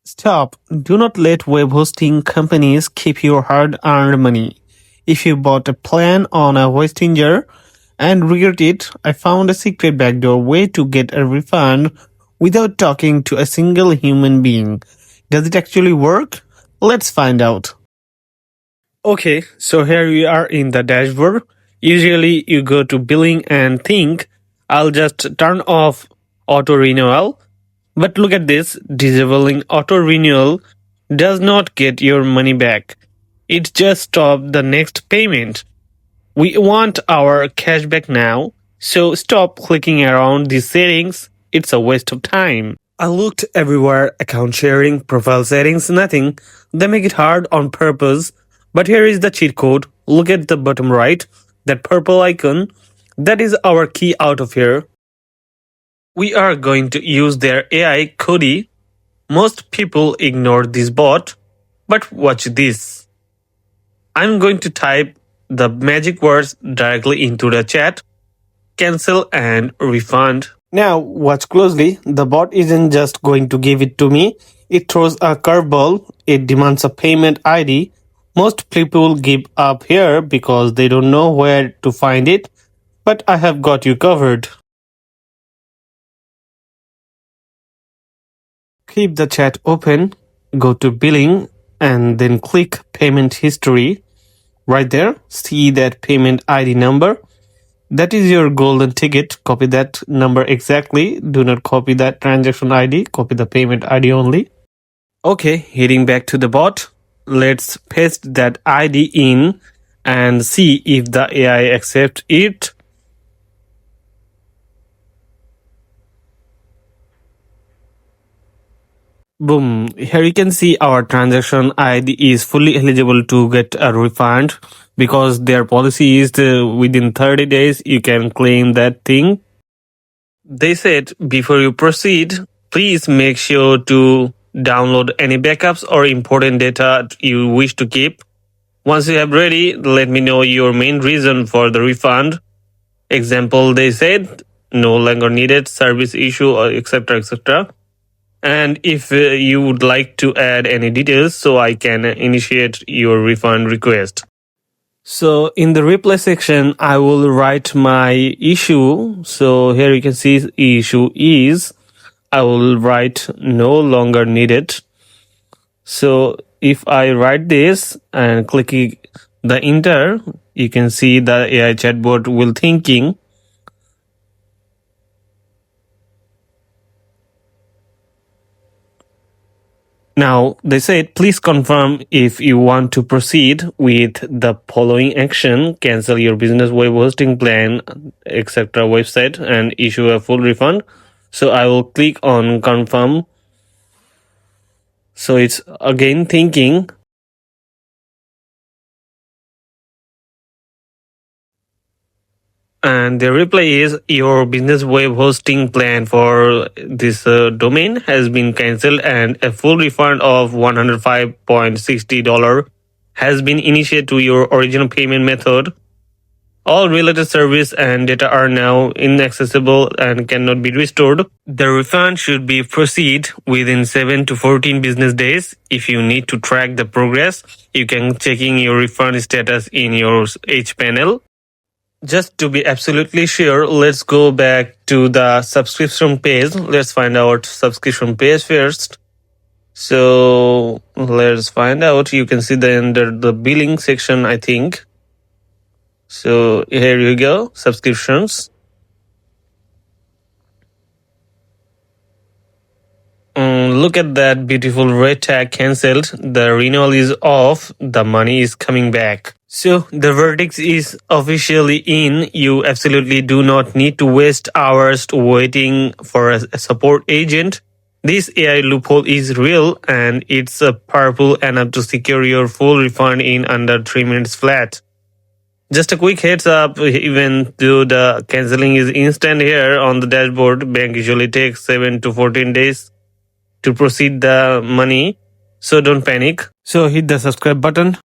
Stop. Do not let web hosting companies keep your hard-earned money. If you bought a plan on a Westinger and regret it, I found a secret backdoor way to get a refund without talking to a single human being. Does it actually work? Let's find out. Okay, so here we are in the dashboard. Usually you go to billing and think, I'll just turn off auto renewal. But look at this, disabling auto renewal does not get your money back. It just stops the next payment. We want our cashback now, so stop clicking around these settings. It's a waste of time. I looked everywhere, account sharing, profile settings, nothing. They make it hard on purpose. But here is the cheat code. Look at the bottom right, that purple icon. That is our key out of here. We are going to use their AI Cody. Most people ignore this bot, but watch this. I'm going to type the magic words directly into the chat, cancel and refund. Now watch closely, the bot isn't just going to give it to me, it throws a curveball, it demands a payment ID. Most people give up here because they don't know where to find it, but I have got you covered. Keep the chat open, go to billing and then click payment history. Right there, see that payment ID number. That is your golden ticket. Copy that number exactly. Do not copy that transaction ID. Copy the payment ID only. Okay, heading back to the bot. Let's paste that ID in and see if the AI accepts it. Boom. Here you can see our transaction ID is fully eligible to get a refund because their policy is within 30 days you can claim that thing. They said before you proceed, please make sure to download any backups or important data you wish to keep. Once you have ready, let me know your main reason for the refund. Example, they said no longer needed, service issue, or etc. etc. And if you would like to add any details so I can initiate your refund request. So in the reply section, I will write my issue. So here you can see issue is, I will write no longer needed. So if I write this and clicking the enter, you can see the AI chatbot will thinking. Now, they said, please confirm if you want to proceed with the following action, cancel your business web hosting plan, etc. website and issue a full refund. So I will click on confirm. So it's again thinking. And the reply is your business web hosting plan for this domain has been cancelled and a full refund of $105.60 has been initiated to your original payment method. All related service and data are now inaccessible and cannot be restored. The refund should be proceed within 7 to 14 business days. If you need to track the progress, you can checking your refund status in your H panel. Just to be absolutely sure, let's go back to the subscription page. Let's find out subscription page first. So let's find out. You can see under the billing section, I think. So here you go, subscriptions. Look at that beautiful red tag cancelled. The renewal is off. The money is coming back. So the verdict is officially in. You absolutely do not need to waste hours waiting for a support agent. This AI loophole is real and it's powerful enough to secure your full refund in under 3 minutes flat. Just a quick heads up, even though the cancelling is instant here on the dashboard, bank usually takes 7 to 14 days to proceed the money. So don't panic. So hit the subscribe button.